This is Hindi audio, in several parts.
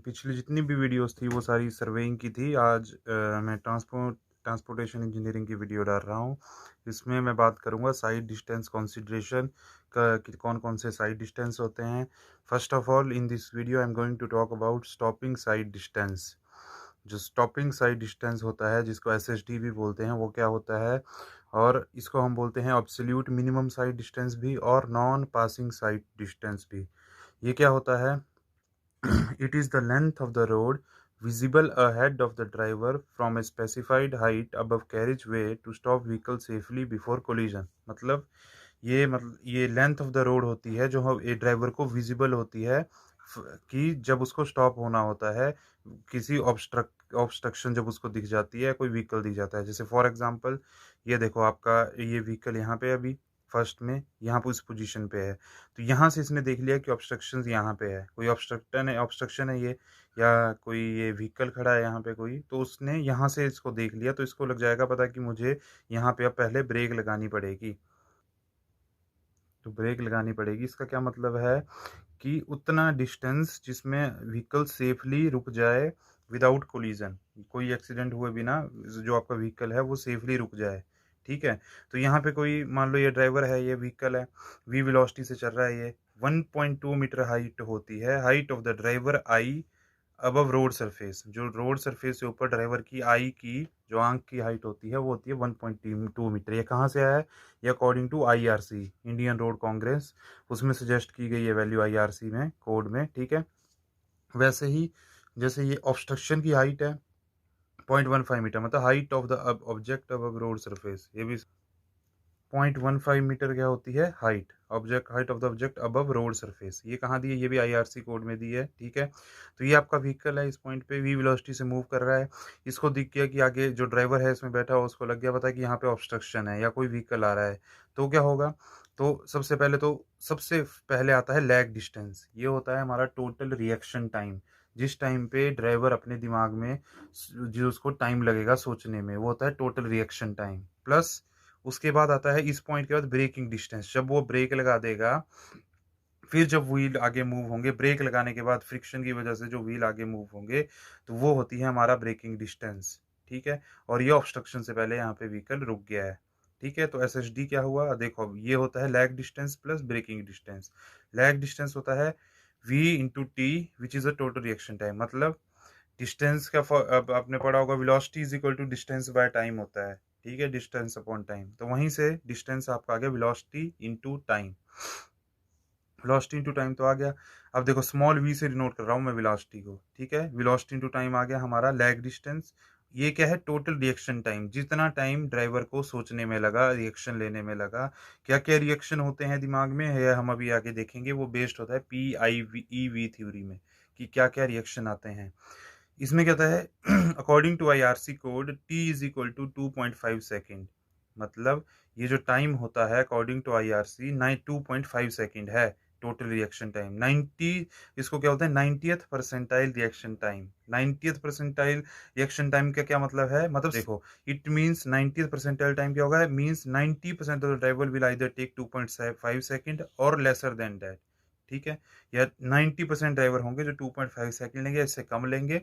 पिछली जितनी भी वीडियोस थी वो सारी सर्वेइंग की थी। आज मैं ट्रांसपोर्टेशन इंजीनियरिंग की वीडियो डाल रहा हूँ। इसमें मैं बात करूँगा साइड डिस्टेंस कंसीडरेशन का कि कौन-कौन से साइड डिस्टेंस होते हैं। First of all in this video I am going to talk about stopping sight distance. जो स्टॉपिंग साइड डिस्टेंस होता है जिसको एसएसडी भी बोलते हैं, वो क्या होता है? और इसको हम बोलते हैं एब्सोल्यूट मिनिमम साइड डिस्टेंस भी और नॉन पासिंग साइड डिस्टेंस भी। ये क्या होता है? It is the length of the road visible ahead of the driver from a specified height above carriageway to stop vehicle safely before collision। मतलब ये लेंथ ऑफ द रोड होती है जो हम ए ड्राइवर को विजिबल होती है कि जब उसको स्टॉप होना होता है, किसी ऑब्स्ट्रक्शन जब उसको दिख जाती है, कोई व्हीकल दिख जाता है। जैसे फॉर एग्जांपल ये देखो, आपका ये व्हीकल यहाँ पे अभी फर्स्ट में यहाँ पे उस पोजीशन पे है, तो यहाँ से इसने देख लिया कि ऑब्स्ट्रक्शन यहाँ पे है, कोई ऑब्स्ट्रक्शन है ये, या कोई ये व्हीकल खड़ा है यहाँ पे कोई, तो उसने यहाँ से इसको देख लिया, तो इसको लग जाएगा पता कि मुझे यहाँ पे अब पहले ब्रेक लगानी पड़ेगी। तो ब्रेक लगानी पड़ेगी, इसका क्या मतलब है कि उतना डिस्टेंस जिसमें व्हीकल सेफली रुक जाए विदाउट कोलिजन, कोई एक्सीडेंट हुए बिना जो आपका व्हीकल है वो सेफली रुक जाए। ठीक है, तो यहाँ पे कोई मान लो ये ड्राइवर है, ये व्हीकल है, वी वेलोसिटी से चल रहा है, ये 1.2 मीटर हाइट होती है, height of the driver eye above road surface. जो रोड सरफेस से ऊपर ड्राइवर की आई की जो आंख की हाइट होती है वो होती है 1.2 मीटर। ये कहाँ से आया है? ये according to IRC, Indian road congress, उसमें सजेस्ट की गई है वैल्यू आईआरसी में, कोड में। ठीक है, वैसे ही जैसे ये ऑब्स्ट्रक्शन की हाइट है 0.15 मीटर, मतलब height of the object above road surface, ये भी 0.15 मीटर क्या होती है? Height height of the object above road surface. ये कहाँ दी है? ये भी आईआरसी कोड में दी है। ठीक है, तो ये आपका व्हीकल है, इस पॉइंट पे वी वेलोसिटी से मूव कर रहा है, इसको दिख गया कि आगे जो ड्राइवर है इसमें बैठा हुआ, उसको लग गया पता कि यहाँ पे ऑब्स्ट्रक्शन है या कोई व्हीकल आ रहा है, तो क्या होगा? तो सबसे पहले आता है लैग डिस्टेंस। ये होता है हमारा टोटल रिएक्शन टाइम, जिस टाइम पे ड्राइवर अपने दिमाग में जो उसको टाइम लगेगा सोचने में, वो होता है टोटल रिएक्शन टाइम। प्लस उसके बाद आता है इस पॉइंट के बाद ब्रेकिंग डिस्टेंस। जब वो ब्रेक लगा देगा, फिर जब व्हील आगे मूव होंगे, ब्रेक लगाने के बाद फ्रिक्शन की वजह से जो व्हील आगे मूव होंगे, तो वो होती है हमारा ब्रेकिंग डिस्टेंस। ठीक है, और ये ऑब्स्ट्रक्शन से पहले यहाँ पे व्हीकल रुक गया है। ठीक है, तो एसएसडी क्या हुआ? देखो, अब ये होता है lag distance plus braking distance. Lag distance होता है v into T which is a total reaction time. मतलब डिस्टेंस का अब आपने पढ़ा होगा, velocity is equal to distance by time होता है। ठीक है, डिस्टेंस अपॉन टाइम, तो वहीं से डिस्टेंस आपका आ गया velocity into time. Velocity into time तो आ गया। अब देखो, स्मॉल v से डिनोट कर रहा हूँ मैं वेलोसिटी को। ठीक है, वेलोसिटी इनटू टाइम आ गया हमारा लैग डिस्टेंस। ये क्या है? टोटल रिएक्शन टाइम, जितना टाइम ड्राइवर को सोचने में लगा, रिएक्शन लेने में लगा। क्या क्या रिएक्शन होते हैं दिमाग में है, हम अभी आगे देखेंगे। वो बेस्ड होता है PIV थ्योरी में कि क्या क्या रिएक्शन आते हैं। इसमें क्या होता है? According to IRC code T is equal to 2.5 second. मतलब ये जो टाइम होता है अकॉर्डिंग टू आईआरसी 2.5 सेकेंड है टोटल रिएक्शन टाइम। 90, इसको क्या बोलते हैं? 90th percentile reaction time. 90th percentile reaction time का क्या मतलब है? मतलब देखो, it means 90th percentile time क्या होगा? Means 90% of the driver will either take 2.5 second और लेसर देन दैट। ठीक है, या 90% ड्राइवर होंगे जो 2.5 सेकंड लेंगे, इससे कम लेंगे।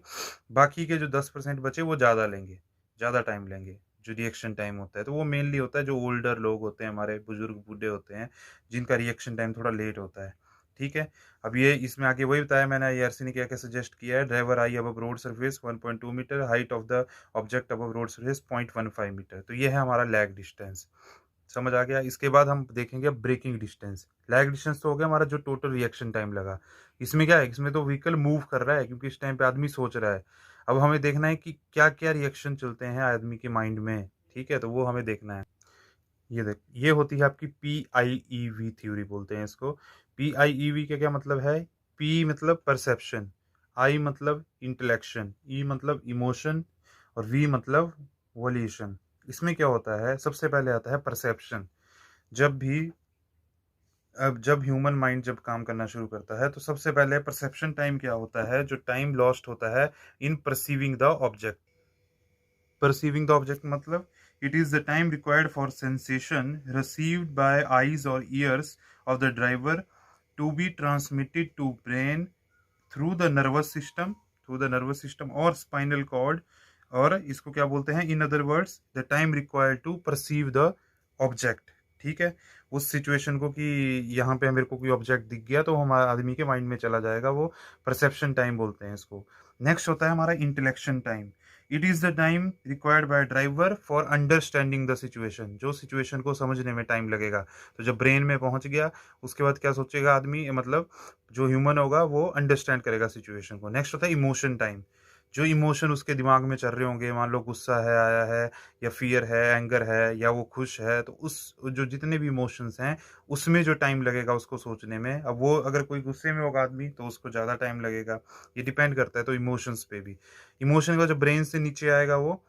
बाकी के जो 10% बचे वो ज़्यादा लेंगे, ज़्यादा टाइम लेंगे। जो रिएक्शन टाइम होता है, तो वो मेनली होता है जो ओल्डर लोग होते हैं, हमारे बुजुर्ग बूढ़े होते हैं, जिनका रिएक्शन टाइम थोड़ा लेट होता है। ठीक है, अब ये इसमें आगे वही बताया मैंने, आईआरसी ने क्या क्या सजेस्ट किया है। Driver eye above road surface 1.2 metre, height of the object above road surface 0.15 metre. तो ये है हमारा लैग डिस्टेंस। समझ आ गया? इसके बाद हम देखेंगे ब्रेकिंग डिस्टेंस। लैग डिस्टेंस तो हो गया हमारा जो टोटल रिएक्शन टाइम लगा। इसमें क्या है? इसमें तो व्हीकल मूव कर रहा है क्योंकि इस टाइम पे आदमी सोच रहा है। अब हमें देखना है कि क्या क्या रिएक्शन चलते हैं आदमी के माइंड में। ठीक है, तो वो हमें देखना है। ये देख, ये होती है आपकी PIEV थ्योरी बोलते हैं इसको। PIEV का क्या मतलब है? P मतलब परसेप्शन, I मतलब इंटेलेक्शन, E मतलब इमोशन और V मतलब वोल्यूशन। इसमें क्या होता है? सबसे पहले आता है परसेप्शन। जब भी अब जब ह्यूमन माइंड जब काम करना शुरू करता है, तो सबसे पहले परसेप्शन टाइम क्या होता है? जो टाइम लॉस्ट होता है in perceiving the object. Perceiving the object मतलब it is the time required for sensation received by eyes और ears of the driver to be transmitted to brain through the nervous system through the nervous system और स्पाइनल कॉर्ड, और इसको क्या बोलते हैं, in other words the time required to perceive the object. ठीक है, उस सिचुएशन को कि यहाँ पे मेरे को कोई ऑब्जेक्ट दिख गया तो हमारा आदमी के माइंड में चला जाएगा, वो परसेप्शन टाइम बोलते हैं इसको। नेक्स्ट होता है हमारा intellection time. It is the time required by driver for understanding the situation, जो सिचुएशन को समझने में टाइम लगेगा। तो जब ब्रेन में पहुंच गया उसके बाद क्या सोचेगा आदमी, मतलब जो ह्यूमन होगा वो अंडरस्टैंड करेगा सिचुएशन को। नेक्स्ट होता है इमोशन टाइम। जो इमोशन उसके दिमाग में चल रहे होंगे, मान लो गुस्सा है आया है, या फियर है, एंगर है, या वो खुश है, तो उस जो जितने भी इमोशंस हैं उसमें जो टाइम लगेगा उसको सोचने में, अब वो अगर कोई गुस्से में होगा आदमी तो उसको ज़्यादा टाइम लगेगा, ये डिपेंड करता है तो इमोशंस पे भी। इमोशन का जो ब्रेन से नीचे आएगा वो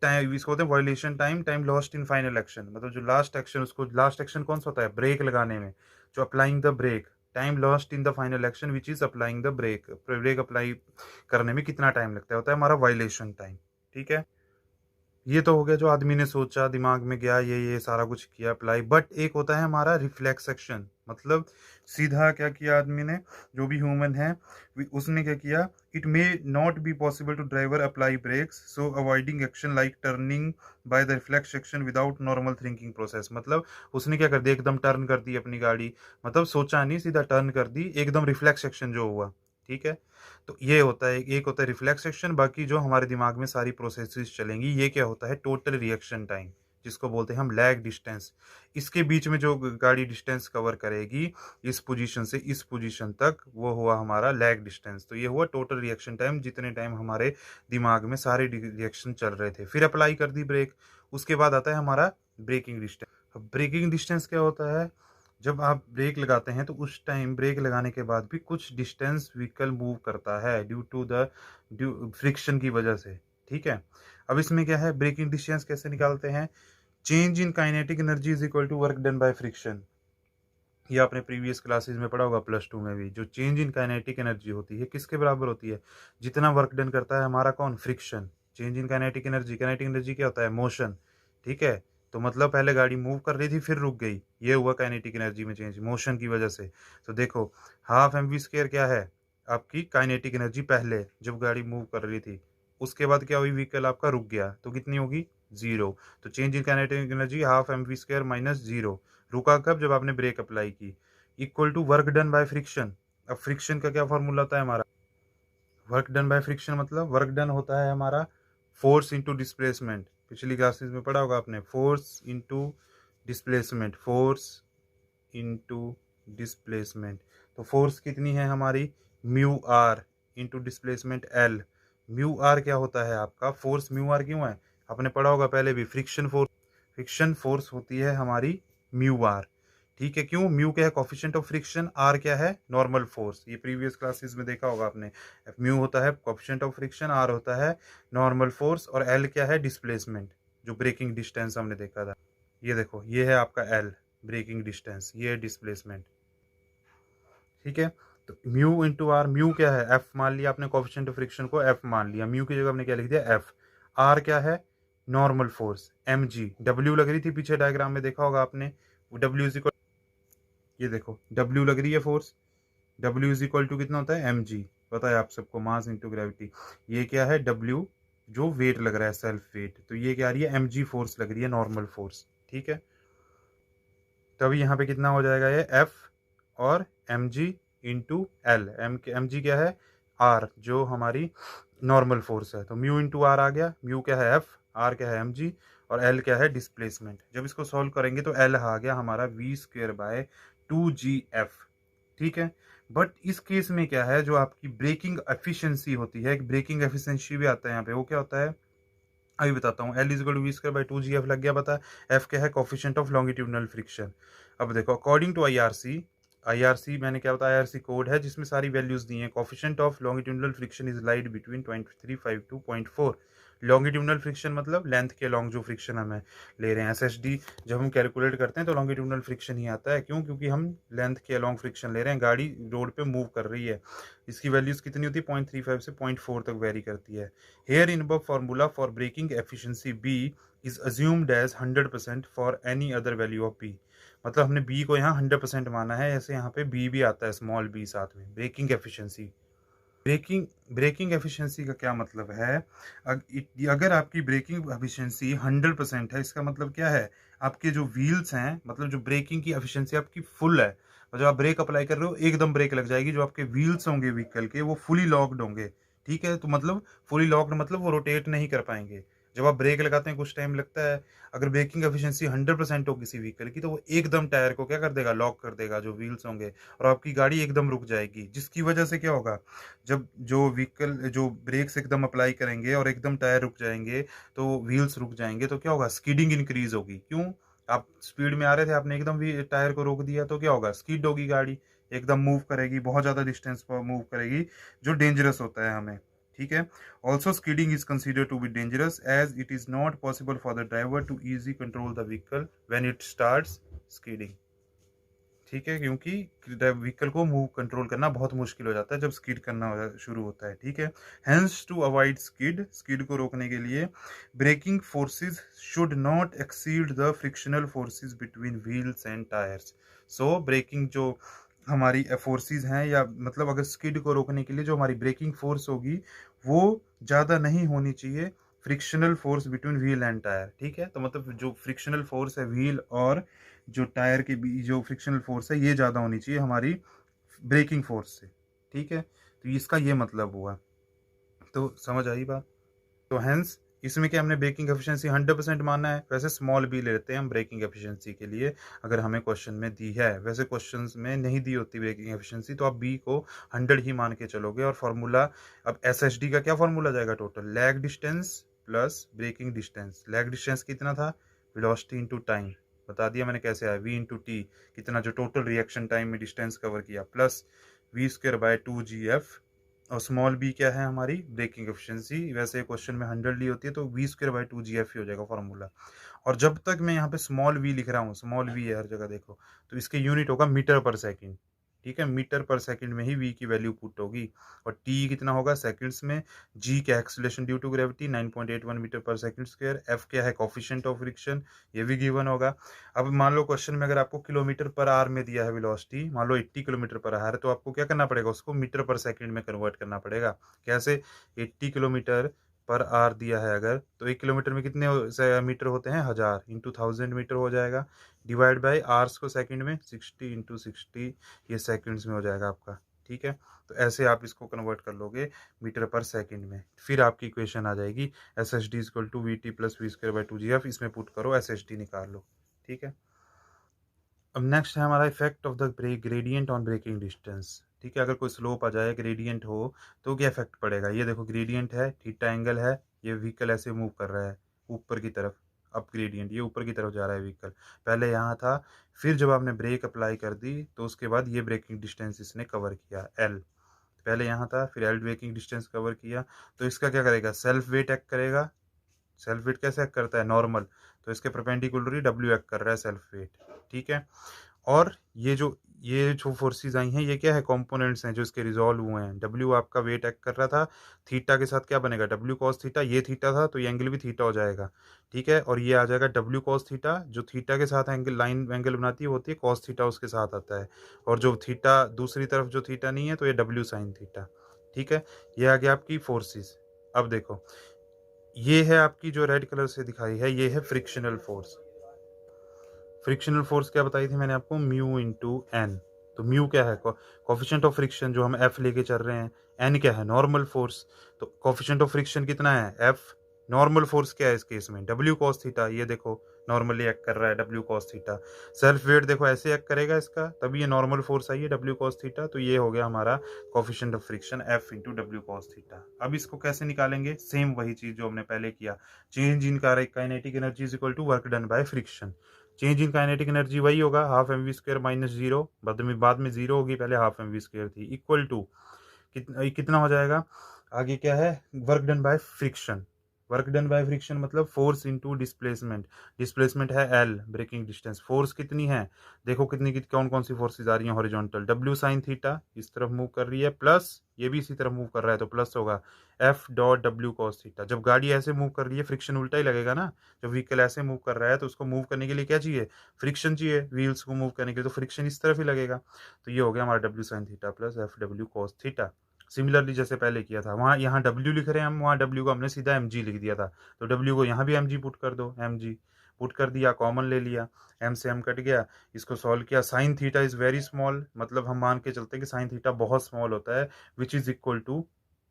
टाइम, इसको होते हैं violation time, time lost in final action, मतलब जो लास्ट एक्शन, उसको लास्ट एक्शन कौन सा होता है, ब्रेक लगाने में, जो applying the brake, time lost in the final action which is applying the brake, brake apply करने में कितना टाइम लगता है, होता है हमारा वायलेशन टाइम। ठीक है, ये तो हो गया जो आदमी ने सोचा, दिमाग में गया, ये सारा कुछ किया अप्लाई। बट एक होता है हमारा रिफ्लेक्स एक्शन, मतलब सीधा क्या किया आदमी ने, जो भी ह्यूमन है उसने क्या किया, it may not be possible to driver apply brakes so avoiding action like turning by the reflex action without normal thinking process. मतलब उसने क्या कर दिया, एकदम टर्न कर दी अपनी गाड़ी, मतलब सोचा नहीं, सीधा टर्न कर दी, एकदम रिफ्लेक्स एक्शन जो हुआ। ठीक है, तो ये होता है, एक होता है रिफ्लेक्स एक्शन, बाकी जो हमारे दिमाग में सारी प्रोसेसेस चलेंगी। ये क्या होता है, टोटल रिएक्शन टाइम, जिसको बोलते हैं हम लैग डिस्टेंस। इसके बीच में जो गाड़ी डिस्टेंस कवर करेगी इस पोजीशन से इस पोजीशन तक, वो हुआ हमारा लैग डिस्टेंस। तो ये हुआ टोटल रिएक्शन टाइम, जितने टाइम हमारे दिमाग में सारे रिएक्शन चल रहे थे। फिर अप्लाई कर दी ब्रेक, उसके बाद आता है हमारा ब्रेकिंग डिस्टेंस। अब ब्रेकिंग डिस्टेंस क्या होता है, जब आप ब्रेक लगाते हैं तो उस टाइम ब्रेक लगाने के बाद भी कुछ डिस्टेंस व्हीकल मूव करता है ड्यू टू द फ्रिक्शन की वजह से। ठीक है, अब इसमें क्या है, ब्रेकिंग डिस्टेंस कैसे निकालते हैं, change in kinetic energy is equal to work done by friction. ये आपने प्रीवियस क्लासेस में पढ़ा होगा, +2 में भी। जो चेंज इन काइनेटिक एनर्जी होती है किसके बराबर होती है, जितना वर्क डन करता है हमारा कौन, friction. Change in kinetic energy क्या होता है, मोशन। ठीक है, तो मतलब पहले गाड़ी मूव कर रही थी फिर रुक गई, ये हुआ काइनेटिक एनर्जी में चेंज, मोशन की वजह से। तो देखो हाफ एम वी स्क्वायर क्या है, आपकी काइनेटिक एनर्जी पहले जब गाड़ी मूव कर रही थी, उसके बाद क्या हुई, व्हीकल आपका रुक गया तो कितनी होगी, 0। तो change in kinetic energy half M V square minus 0। रुका कब, जब आपने ब्रेक अप्लाई की, equal to work done by friction. अब फ्रिक्शन का क्या फॉर्मूला होता है हमारा, वर्क डन बाय फ्रिक्शन मतलब वर्क डन होता है हमारा फोर्स इंटू डिस्प्लेसमेंट। पिछली क्लासेस में पढ़ा होगा आपने, force into displacement, force into displacement. तो फोर्स कितनी है हमारी, mu R into displacement L. Mu R क्या होता है आपका, फोर्स म्यू आर क्यों है, आपने पढ़ा होगा पहले भी, फ्रिक्शन फोर्स, फ्रिक्शन फोर्स होती है हमारी म्यू आर। ठीक है, क्यों, म्यू क्या है कॉफिशिएंट ऑफ फ्रिक्शन, आर क्या है नॉर्मल फोर्स, ये प्रीवियस क्लासेस में देखा होगा आपने। म्यू होता है कॉफिशिएंट ऑफ फ्रिक्शन, आर होता है नॉर्मल फोर्स, और एल क्या है डिस्प्लेसमेंट, जो ब्रेकिंग डिस्टेंस हमने देखा था। ये देखो ये है आपका एल ब्रेकिंग डिस्टेंस, ये है डिस्प्लेसमेंट। ठीक है, तो म्यू इंटू आर, म्यू क्या है, एफ मान लिया आपने, कॉफिशिएंट ऑफ फ्रिक्शन को एफ मान लिया, म्यू की जगह आपने क्या लिख दिया, एफ। आर क्या है normal force, M G. W लग रही थी पीछे डायग्राम में देखा होगा आपने, डब्ल्यू इज इक्वल, ये देखो डब्ल्यू लग रही है force, W is equal to कितना होता है, एम जी, पता है आप सबको, मास इंटू ग्रेविटी। ये क्या है डब्ल्यू, जो वेट लग रहा है सेल्फ वेट, तो ये क्या आ रही है, एम जी फोर्स लग रही है, नॉर्मल फोर्स। ठीक है, तभी यहाँ पे कितना हो जाएगा, ये एफ और M G into L, M G क्या है, आर जो हमारी नॉर्मल फोर्स है, तो म्यू इंटू आर आ गया, म्यू क्या है एफ, आर क्या है एम जी, और एल क्या है डिस्प्लेसमेंट। जब इसको सॉल्व करेंगे तो एल आ गया हमारा वी स्क्वेयर बाय 2GF। ठीक है, बट इस केस में क्या है, जो आपकी ब्रेकिंग एफिशिएंसी होती है, एक ब्रेकिंग एफिशिएंसी भी आता है यहाँ पे, वो क्या होता है अभी बताता हूँ। L is equal to V square by 2GF लग गया, बता एफ क्या है कोफिशिएंट ऑफ लॉन्गिट्यूडनल फ्रिक्शन। अब देखो अकॉर्डिंग टू आईआरसी मैंने क्या बताया, आईआरसी कोड है जिसमें सारी वैल्यूज दी हैं। Coefficient of longitudinal friction is laid between 0.352 0.4। Longitudinal friction मतलब लेंथ के लॉन्ग जो फ्रिक्शन हमें ले रहे हैं, एसएसडी जब हम कैलकुलेट करते हैं तो लॉन्गिट्यूडनल फ्रिक्शन ही आता है। क्यों, क्योंकि हम लेंथ के लॉन्ग फ्रिक्शन ले रहे हैं, गाड़ी रोड पे मूव कर रही है। इसकी वैल्यूज कितनी होती है, 0.35 से 0.4 तक वेरी करती है। Here in above formula for braking efficiency B is assumed as 100% for any other value of B। मतलब हमने B को यहाँ 100% माना है, ऐसे यहाँ पे B भी आता है, स्मॉल b साथ में, braking efficiency. Braking braking efficiency का क्या मतलब है? अगर आपकी ब्रेकिंग एफिशिएंसी 100% है, इसका मतलब क्या है? आपके जो व्हील्स हैं, मतलब जो ब्रेकिंग की एफिशिएंसी आपकी फुल है, और जब आप ब्रेक अप्लाई कर रहे हो एकदम ब्रेक लग जाएगी, जो आपके व्हील्स होंगे व्हीकल के वो फुली लॉक्ड होंगे, ठीक है? तो मतलब फुली लॉक्ड मतलब वो रोटेट नहीं कर पाएंगे। जब आप ब्रेक लगाते हैं कुछ टाइम लगता है। अगर ब्रेकिंग एफिशिएंसी 100% हो किसी व्हीकल की, तो वो एकदम टायर को क्या कर देगा, लॉक कर देगा जो व्हील्स होंगे, और आपकी गाड़ी एकदम रुक जाएगी, जिसकी वजह से क्या होगा, जब जो व्हीकल जो ब्रेक्स एकदम अप्लाई करेंगे और एकदम टायर रुक जाएंगे, तो व्हील्स रुक जाएंगे, तो क्या होगा, स्कीडिंग इंक्रीज होगी। क्यों? आप स्पीड में आ रहे थे, आपने एकदम भी टायर को रोक दिया, तो क्या होगा, स्कीड होगी गाड़ी, एकदम मूव करेगी, बहुत ज़्यादा डिस्टेंस पर मूव करेगी, जो डेंजरस होता है हमें। ठीक है। Also skidding is consider to be dangerous as it is not possible for the driver to easy control the vehicle when it starts skidding. ठीक है, क्योंकि व्हीकल को मूव कंट्रोल करना बहुत मुश्किल हो जाता है जब स्किड करना शुरू होता है। ठीक है। Hence to avoid skid, skid को रोकने के लिए braking forces should not exceed the frictional forces between wheels and tyres. So braking जो हमारी फोर्सेस हैं, या मतलब अगर स्किड को रोकने के लिए जो हमारी ब्रेकिंग फोर्स होगी वो ज़्यादा नहीं होनी चाहिए frictional force between wheel and tyre. ठीक है, तो मतलब जो फ्रिक्शनल फोर्स है व्हील और जो टायर के बीच जो फ्रिक्शनल फोर्स है, ये ज़्यादा होनी चाहिए हमारी ब्रेकिंग फोर्स से। ठीक है, तो इसका ये मतलब हुआ। तो समझ आई बात? तो हेंस इसमें क्या, हमने ब्रेकिंग एफिशिएंसी 100% मानना है। वैसे स्मॉल बी ले लेते हैं हम ब्रेकिंग एफिशिएंसी के लिए, अगर हमें क्वेश्चन में दी है। वैसे क्वेश्चंस में नहीं दी होती ब्रेकिंग एफिशिएंसी, तो आप बी को 100 ही मान के चलोगे। और फार्मूला, अब एसएसडी का क्या फार्मूला जाएगा, total lag distance plus braking distance. Lag distance कितना था, वेलोसिटी इनटू टाइम, बता दिया मैंने कैसे आया, वी इंटू टी, कितना जो टोटल रिएक्शन टाइम में डिस्टेंस कवर किया, plus V square by 2 GF। और स्मॉल बी क्या है, हमारी ब्रेकिंग एफिशिएंसी। वैसे क्वेश्चन में 100 ली होती है, तो वी स्क्वायर बाय 2 GF ही हो जाएगा फॉर्मूला। और जब तक मैं यहाँ पे स्मॉल वी लिख रहा हूँ, स्मॉल वी है हर जगह देखो, तो इसके यूनिट होगा मीटर पर सेकंड। ठीक है, मीटर पर सेकंड में ही वी की वैल्यू पुट होगी। और टी कितना होगा सेकंड्स में। जी क्या, acceleration due to gravity 9.81 metre per second square. F क्या है, कोफिशिएंट ऑफ फ्रिक्शन, ये भी गिवन होगा। अब मान लो क्वेश्चन में अगर आपको किलोमीटर पर आवर में दिया है वेलोसिटी, मान लो 80 किलोमीटर पर आवर है, तो आपको क्या करना पड़ेगा, उसको मीटर पर सेकंड में कन्वर्ट करना पड़ेगा। कैसे, 80 किलोमीटर पर आवर दिया है अगर, तो 1 किलोमीटर में कितने मीटर होते हैं, 1000 इंटू 1000 मीटर हो जाएगा। डिवाइड बाई आवर्स को सेकंड में 60 इंटू 60, ये सेकंड्स में हो जाएगा आपका। ठीक है, तो ऐसे आप इसको कन्वर्ट कर लोगे मीटर पर सेकंड में, फिर आपकी इक्वेशन आ जाएगी S H D equal to V T plus V square by 2 GF। इसमें पुट करो, एस एच डी निकाल लो। ठीक है। अब नेक्स्ट है हमारा effect of the brake gradient on braking distance. ठीक है, अगर कोई स्लोप आ जाए, ग्रेडियंट हो, तो क्या इफेक्ट पड़ेगा। ये देखो ग्रेडियंट है, थीटा एंगल है, ये व्हीकल ऐसे मूव कर रहा है ऊपर की तरफ। अब ग्रेडियंट ये ऊपर की तरफ जा रहा है व्हीकल, पहले यहाँ था, फिर जब आपने ब्रेक अप्लाई कर दी तो उसके बाद ये ब्रेकिंग डिस्टेंस इसने कवर किया एल। पहले यहाँ था, फिर एल ब्रेकिंग डिस्टेंस कवर किया, तो इसका क्या करेगा, सेल्फ वेट एक्ट करेगा। सेल्फ वेट कैसे एक्ट करता है, नॉर्मल, तो इसके परपेंडिकुलर डब्ल्यू एक्ट कर रहा है, सेल्फ वेट। ठीक है। और ये जो फोर्सेस आई हैं, ये क्या है, कंपोनेंट्स हैं जो इसके रिजॉल्व हुए हैं। डब्ल्यू आपका वेट एक्ट कर रहा था, थीटा के साथ क्या बनेगा, डब्ल्यू कॉस थीटा, ये थीटा था तो ये एंगल भी थीटा हो जाएगा। ठीक है, और ये आ जाएगा डब्ल्यू कॉस थीटा, जो थीटा के साथ एंगल लाइन एंगल बनाती है वो होती है कॉस थीटा, उसके साथ आता है। और जो थीटा दूसरी तरफ जो थीटा नहीं है, तो ये डब्ल्यू साइन थीटा। ठीक है, ये आ गया आपकी फोर्सेस। अब देखो, ये है आपकी जो रेड कलर से दिखाई है, ये है फ्रिक्शनल फोर्स। फ्रिक्शनल फोर्स क्या बताई थी मैंने आपको, म्यू इंटू एन। तो म्यू क्या है, कोफिशिएंट ऑफ फ्रिक्शन, जो हम एफ लेके चल रहे हैं। एन क्या है, नॉर्मल फोर्स। तो कोफिशिएंट ऑफ फ्रिक्शन कितना है, एफ। नॉर्मल फोर्स क्या है इस केस में, डब्ल्यू कॉस थीटा, ये देखो नॉर्मली एक्ट कर रहा है W cos theta. Self weight देखो ऐसे एक्ट करेगा इसका, तभी ये नॉर्मल फोर्स आई है डब्ल्यू कॉस थीटा। तो ये हो गया हमारा coefficient of friction F into W cos theta. अब इसको कैसे निकालेंगे, सेम वही चीज जो हमने पहले किया, change in kinetic energy is equal to work done by friction. Change in kinetic energy वही होगा, half M V square minus zero, बाद में जीरो होगी, पहले हाफ एम वी स्क्वायर थी, इक्वल टू कितना हो जाएगा, आगे क्या है, work done by friction. Work done by friction मतलब फोर्स इनटू डिस्प्लेसमेंट। डिस्प्लेसमेंट है एल, ब्रेकिंग डिस्टेंस, फोर्स कितनी है, देखो कौन कौन सी फोर्सेज आ रही हैं, हॉरिजॉन्टल डब्ल्यू साइन थीटा इस तरफ मूव कर रही है, प्लस ये भी इसी तरफ मूव कर रहा है, तो प्लस होगा F dot W cos theta. जब गाड़ी ऐसे मूव कर रही है, फ्रिक्शन उल्टा ही लगेगा ना। जब व्हीकल ऐसे मूव कर रहा है, तो उसको मूव करने के लिए क्या चाहिए, फ्रिक्शन चाहिए, व्हील्स को मूव करने के लिए, तो फ्रिक्शन इस तरफ ही लगेगा। तो ये हो गया हमारा W sine theta plus F W cos theta. Similarly जैसे पहले किया था, वहाँ यहाँ W लिख रहे हैं हम, वहाँ W को हमने सीधा mg लिख दिया था, तो W को यहाँ भी mg पुट कर दो, mg पुट कर दिया, कॉमन ले लिया, m से m कट गया, इसको सॉल्व किया। Sign theta is very small, मतलब हम मान के चलते हैं कि साइन थीटा बहुत स्मॉल होता है, which is equal to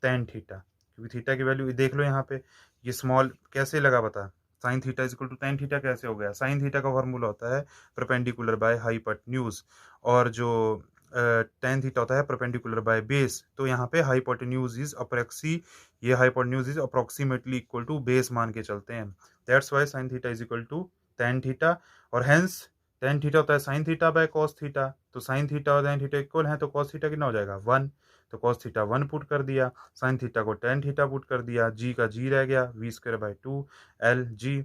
tan theta, क्योंकि थीटा की वैल्यू देख लो यहाँ पे, ये स्मॉल कैसे लगा बता, sine theta is equal to tan theta कैसे हो गया? साइन थीटा का फॉर्मूला होता है परपेंडिकुलर बाय हाइपोटेन्यूज, और जो टेन थीटा होता है परपेंडिकुलर बाय बेस, तो यहाँ पे हाइपोटेन्यूज इज अप्रोक्सी, ये hypotenuse is approximately equal to base मान के चलते हैं, that's why sine theta is equal to tan theta, और हेंस टेन थीटा होता है sine theta by cos theta, तो साइन थीटा और टेन थीटा इक्वल है, तो कॉस थीटा कितना हो जाएगा? वन, तो कॉस थीटा वन पुट कर दिया, साइन थीटा को टेन थीटा पुट कर दिया, जी का जी रह गया, V square by two L G.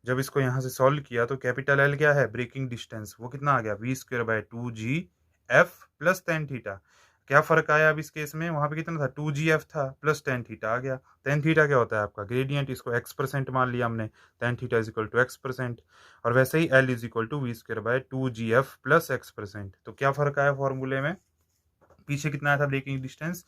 जब इसको यहाँ से सॉल्व किया तो कैपिटल एल क्या है? ब्रेकिंग डिस्टेंस, वो कितना आ गया? V square by two G F plus tan theta. क्या फर्क आया अब इस केस में? वहां पे कितना था? टू जी एफ था, प्लस टेन थीटा आ गया। टेन थीटा क्या होता है आपका? ग्रेडियंट, इसको एक्स परसेंट मान लिया हमने, tan theta is equal to X percent, और वैसे ही L is equal to V square by two G F plus X percent. तो क्या फर्क आया फॉर्मूले में? पीछे कितना आया था ब्रेकिंग डिस्टेंस?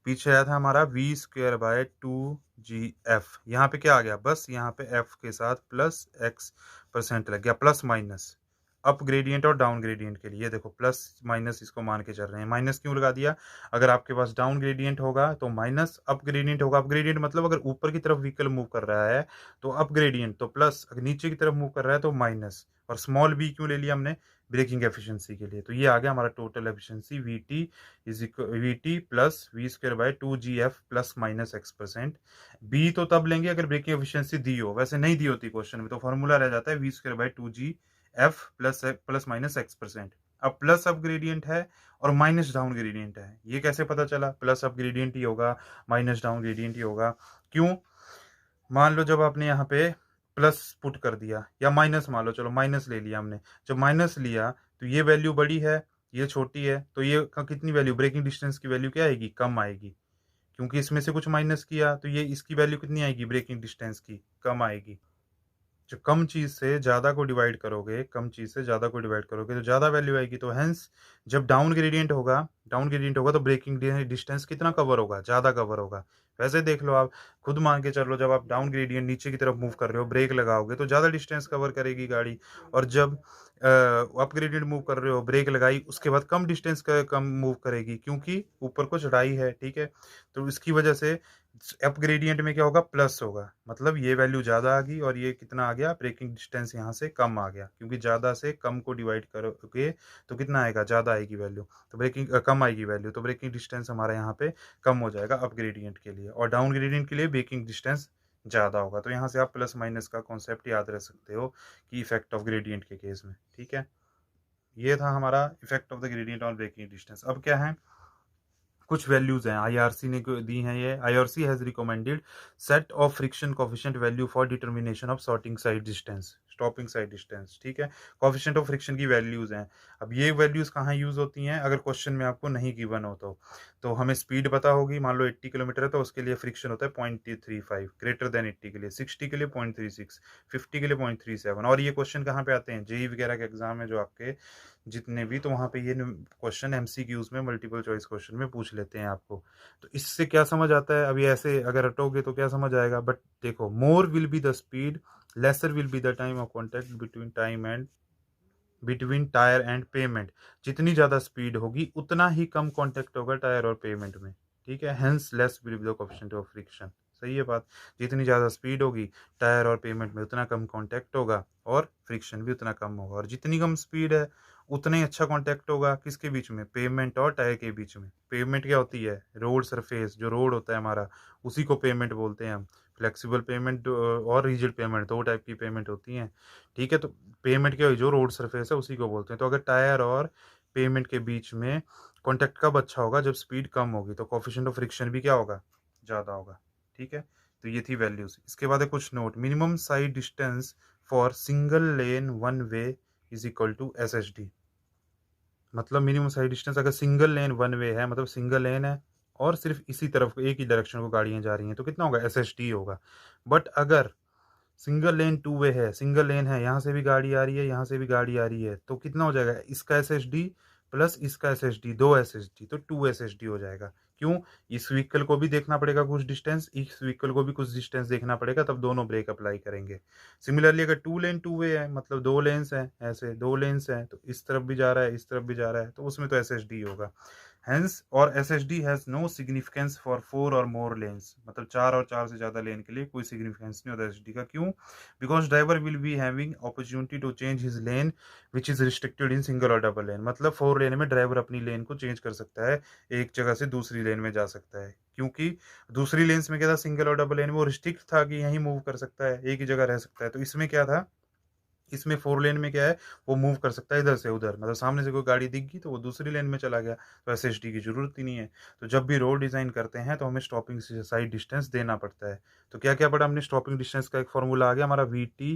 पीछे आया था हमारा V square by two G F, यहाँ पे क्या आ गया? बस यहाँ पे एफ के साथ प्लस एक्स परसेंट लग गया, प्लस माइनस अप ग्रेडियंट और डाउन ग्रेडियंट के लिए, देखो प्लस माइनस इसको मान के चल रहे हैं। माइनस क्यों लगा दिया? अगर आपके पास डाउन ग्रेडियंट होगा तो माइनस, अप ग्रेडियंट होगा, अप ग्रेडियंट मतलब अगर ऊपर की तरफ व्हीकल मूव कर रहा है तो अप ग्रेडियंट, तो प्लस, अगर नीचे की तरफ मूव कर रहा है तो माइनस। और स्मॉल बी क्यों ले लिया हमने? ब्रेकिंग एफिशिएंसी के लिए। तो ये आ गया हमारा total efficiency, V T is equal V T plus V square by two G F plus minus X percent. B तो तब लेंगे अगर ब्रेकिंग एफिशिएंसी दी हो, वैसे नहीं दी होती क्वेश्चन में, तो फॉर्मूला रह जाता है V square by two G F plus minus X percent. अब प्लस अप ग्रेडियंट है और माइनस डाउन ग्रेडियंट है, ये कैसे पता चला? प्लस अप ग्रेडियंट ही होगा, माइनस डाउन ग्रेडियंट ही होगा। क्यों? मान लो जब आपने यहाँ पे प्लस पुट कर दिया, या माइनस, मान लो चलो माइनस ले लिया हमने, जब माइनस लिया तो ये वैल्यू बड़ी है, ये छोटी है, तो ये कितनी वैल्यू, ब्रेकिंग डिस्टेंस की वैल्यू क्या आएगी? कम आएगी, क्योंकि इसमें से कुछ माइनस किया, तो ये इसकी वैल्यू कितनी आएगी? ब्रेकिंग डिस्टेंस की कम आएगी। जो कम चीज से ज्यादा को डिवाइड करोगे, कम चीज से ज्यादा को डिवाइड करोगे तो ज्यादा वैल्यू आएगी। तो हेंस जब डाउन ग्रेडियंट होगा तो ब्रेकिंग डिस्टेंस कितना कवर होगा? ज्यादा कवर होगा। वैसे देख लो, आप खुद मान के चलो, जब आप डाउन ग्रेडियंट नीचे की तरफ मूव कर रहे हो, ब्रेक लगाओगे तो ज्यादा डिस्टेंस कवर करेगी गाड़ी, और जब अप ग्रेडियंट मूव कर रहे हो, ब्रेक लगाई, उसके बाद कम डिस्टेंस कम मूव करेगी, क्योंकि ऊपर को चढ़ाई है, ठीक है। तो इसकी वजह से अप ग्रेडियंट में क्या होगा? प्लस होगा, मतलब ये वैल्यू ज्यादा आ गई, और ये कितना आ गया? ब्रेकिंग डिस्टेंस यहाँ से कम आ गया, क्योंकि ज्यादा से कम को डिवाइड करोगे तो कितना आएगा? ज्यादा आएगी वैल्यू, तो ब्रेकिंग कम आएगी वैल्यू, तो ब्रेकिंग डिस्टेंस हमारा यहाँ पे कम हो जाएगा अप ग्रेडियंट के लिए, और डाउन ग्रेडियंट के लिए ब्रेकिंग डिस्टेंस ज्यादा होगा। तो यहाँ से आप प्लस माइनस का कॉन्सेप्ट याद रख सकते हो कि इफेक्ट ऑफ ग्रेडियंट के केस में, ठीक है। ये था हमारा effect of the gradient on braking distance. अब क्या है? कुछ वैल्यूज हैं आईआरसी ने दी हैं। ये IRC has recommended set of friction coefficient value for determination of sorting side distance, stopping sight distance, ठीक है। कोफिशिएंट ऑफ फ्रिक्शन की वैल्यूज हैं। अब ये वैल्यूज कहाँ यूज होती हैं? अगर क्वेश्चन में आपको नहीं गिवन हो तो हमें स्पीड पता होगी, मान लो 80 किलोमीटर है तो उसके लिए फ्रिक्शन होता है 0.35, ग्रेटर देन 80 के लिए, 60 के लिए 0.36, 50 के लिए 0.37। और ये क्वेश्चन कहाँ पे आते हैं? जेई वगैरह के एग्जाम में जो आपके जितने भी, तो वहाँ पे ये क्वेश्चन एमसीक्यूज में, मल्टीपल चॉइस क्वेश्चन में पूछ लेते हैं आपको। तो इससे क्या समझ आता है? अभी ऐसे अगर रटोगे तो क्या समझ आएगा? बट देखो, more will be the speed, laser will be the time of contact between tyre and payment. जितनी ज्यादा स्पीड होगी उतना ही कम कॉन्टैक्ट होगा टायर और पेमेंट में, ठीक है। Hence less will be the coefficient of friction. सही है बात? जितनी ज्यादा स्पीड होगी टायर और पेमेंट में उतना कम कांटेक्ट होगा, और फ्रिक्शन भी उतना कम होगा। और जितनी कम स्पीड है उतना ही अच्छा कांटेक्ट होगा, किसके बीच में? पेमेंट और टायर के बीच में। पेमेंट क्या होती है? रोड सरफेस, जो रोड होता है हमारा, उसी को पेमेंट बोलते हैं हम। फ्लेक्सिबल पेमेंट और रिजिड पेमेंट, दो टाइप की पेमेंट होती हैं, ठीक है। तो पेमेंट क्या हुई? जो रोड सरफेस है उसी को बोलते हैं। तो अगर टायर और पेमेंट के बीच में कांटेक्ट कब अच्छा होगा? जब स्पीड कम होगी, तो कोएफिशिएंट ऑफ फ्रिक्शन भी क्या होगा? ज़्यादा होगा, ठीक है। तो ये थी वैल्यूज। इसके बाद है कुछ note. Minimum sight distance for single lane one way is equal to S H D. मतलब मिनिमम साइड डिस्टेंस, अगर सिंगल लेन वन वे है, मतलब सिंगल लेन है और सिर्फ इसी तरफ एक ही डायरेक्शन को गाड़ियां जा रही हैं, तो कितना होगा? एस एच डी होगा। बट अगर सिंगल लेन टू वे है, सिंगल लेन है, यहाँ से भी गाड़ी आ रही है, यहाँ से भी गाड़ी आ रही है, तो कितना हो जाएगा? इसका एस एच डी प्लस इसका एस एच डी, दो एस एच डी, तो टू एस एच डी हो जाएगा। क्यों? इस व्हीकल को भी देखना पड़ेगा कुछ डिस्टेंस, इस व्हीकल को भी कुछ डिस्टेंस देखना पड़ेगा, तब दोनों ब्रेक अप्लाई करेंगे। सिमिलरली अगर 2 लेन 2 वे है, मतलब 2 लेन्स हैं, ऐसे 2 लेन्स हैं, तो इस तरफ भी जा रहा है, इस तरफ भी जा रहा है, तो उसमें तो एसएसडी होगा। हेंस और SSD has no significance for 4 or more lens, मतलब 4 और 4 से ज़्यादा लेन के लिए कोई सिग्निफिकेंस नहीं होता एसएसडी का। क्यों? Because driver will be having opportunity to change his lane which is restricted in single or double lane, मतलब 4 लेन में ड्राइवर अपनी लेन को चेंज कर सकता है, एक जगह से दूसरी लेन में जा सकता है। क्योंकि दूसरी लेन्स में क्या था, सिंगल और डबल लेन में वो रिस्ट्रिक्ट था कि यहीं मूव कर सकता है, एक ही जगह रह सकता है। तो इसमें क्या था, इसमें 4 लेन में क्या है, वो मूव कर सकता है इधर से उधर, मतलब सामने से कोई गाड़ी दिख गई तो वो दूसरी लेन में चला गया, तो एसएसडी की ज़रूरत ही नहीं है। तो जब भी रोड डिज़ाइन करते हैं तो हमें स्टॉपिंग साइड डिस्टेंस देना पड़ता है। तो क्या-क्या पढ़ा हमने, स्टॉपिंग डिस्टेंस का एक फ़ॉर्मूला आ गया हमारा, VT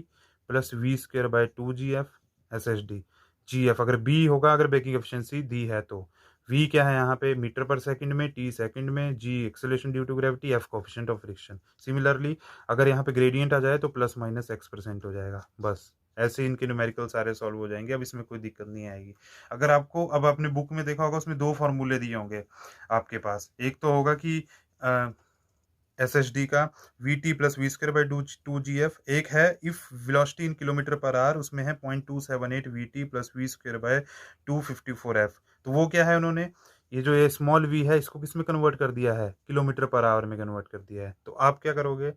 plus V square by two GF SSD. GF अगर बी होगा, अगर ब्रेकिंग एफिशिएंसी दी है तो। वी क्या है यहाँ पे, मीटर पर सेकंड में, टी सेकंड में, G acceleration due to gravity, F coefficient of friction. Similarly अगर यहाँ पे ग्रेडियंट आ जाए तो प्लस माइनस x% हो जाएगा, बस। ऐसे इनके न्यूमेरिकल सारे सॉल्व हो जाएँगे, अब इसमें कोई दिक्कत नहीं आएगी। अगर आपको, अब आपने बुक में देखा होगा उसमें 2 फ़ॉर्मूले दिए होंगे आपके पास। एक तो होगा कि अ, एसएसडी का VT plus V square by two GF, एक है if velocity in kilometre per hour, उसमें है 0.278 VT plus V square by 254 F. तो वो क्या है, उन्होंने ये जो ये स्मॉल वी है इसको किसमें कन्वर्ट कर दिया है, किलोमीटर पर आवर में कन्वर्ट कर दिया है। तो आप क्या करोगे,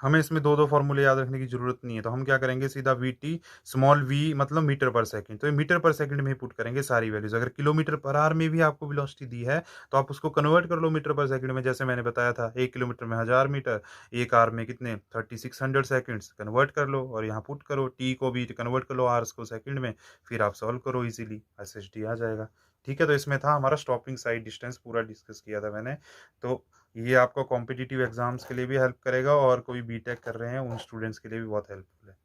हमें इसमें 2-2 फ़ॉर्मूले याद रखने की ज़रूरत नहीं है, तो हम क्या करेंगे, सीधा वीटी स्मॉल वी मतलब मीटर पर सेकंड, तो ये मीटर पर सेकंड में ही पुट करेंगे सारी वैल्यूज़। अगर किलोमीटर पर आवर में भी आपको वेलोसिटी दी है, तो आप उसको कन्वर्ट कर लो मीटर पर सेकंड में, जैसे मैंने बताया था 1 किलोमीटर में 1000 मीटर, 1 आवर में कितने 3600 सेकंड्स, कन्वर्ट कर लो और यहाँ पुट करो, टी को भी कन्वर्ट कर लो आवर्स को सेकंड में, फिर आप सॉल्व करो इज़िली, एसएसडी आ जाएगा। ठीक है, तो इसमें था हमारा स्टॉपिंग साइड डिस्टेंस, पूरा डिस्कस किया था मैंने। तो ये आपको कॉम्पिटिटिव एग्ज़ाम्स के लिए भी हेल्प करेगा और कोई बीटेक कर रहे हैं उन स्टूडेंट्स के लिए भी बहुत हेल्पफुल है।